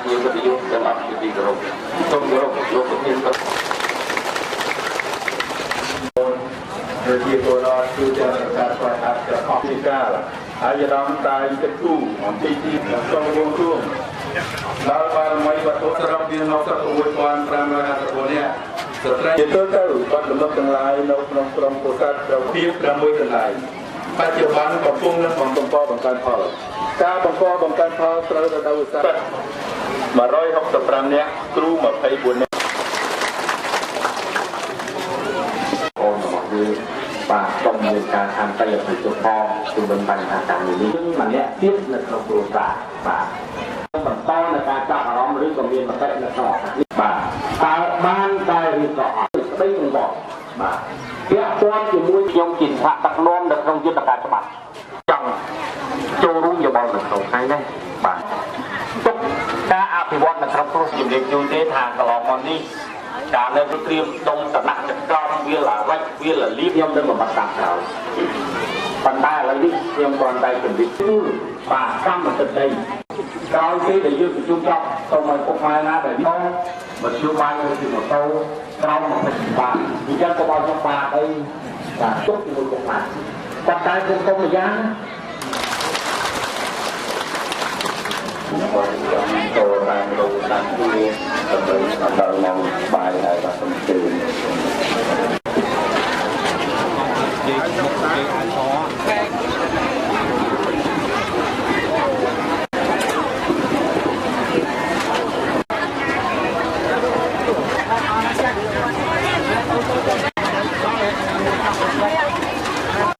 ជាវិទ្យុទាំងអស់ជាទីគោរពសូមគោរពលោកប្រធានជាពលរដ្ឋគឺទាំងការស្វែងរកจากអភិការអាយដាមតាយទឹកគូអំពីទីក្នុងវងខ្លួនដល់បារមីវត្ថុសរុបមាន66,554នាក់ស្ត្រីជាទូទៅបាត់លំនឹងទាំងឡាយនៅក្នុងក្រុមពោធិ៍សាត់ត្រូវភាព6កន្លែងបច្ចុប្បន្នកំពុងនឹងបង្កបង្កើនផលការបង្កបង្កើនផលត្រូវរដូវវស្សា165នាក់គ្រូ24នាក់បាទសូមមានការខាងtayឲ្យជប៉ុនជំរុញបញ្ហាការងារនេះម្នាក់ទៀតនៅក្នុងគ្រួសារបាទបន្តនៅការចាប់អារម្មណ៍ឬក៏មានមតិនៅក្នុងនេះបាទតើបានតែឬក៏អត់ស្ដីនឹងបងបាទពាក់ព័ន្ធជាមួយខ្ញុំជាថ្នាក់ដឹកនាំនៅក្នុងយុទ្ធការច្បាប់ចង់ចូលរួមយោបល់នៅក្នុងថ្ងៃនេះបាទទុកការអភិវឌ្ឍនៅក្នុងគ្រោះជំរាបជូនទេថាកន្លងមកនេះការនៅត្រៀមដុំតំណាក់ចក្រមវាលអារ៉ាច់វាលលីខ្ញុំនឹងបំបត្តិតាមក្រោយប៉ុន្តែឥឡូវនេះខ្ញុំគ្រាន់តែជម្រាបជូនបាទកម្មសិទ្ធិក្រោយពេលដែលយើងប្រជុំចប់សូមឲ្យពុកម៉ែណាដែលមកមធ្យោបាយឬជិះម៉ូតូក្រោម20បាទអញ្ចឹងក៏ឲ្យខ្ញុំបាទអីបាទទុកជាមួយពុកម៉ែប៉ុន្តែខ្ញុំគុំម្យ៉ាងចូលតាមលោកតាមគូដើម្បីដល់មក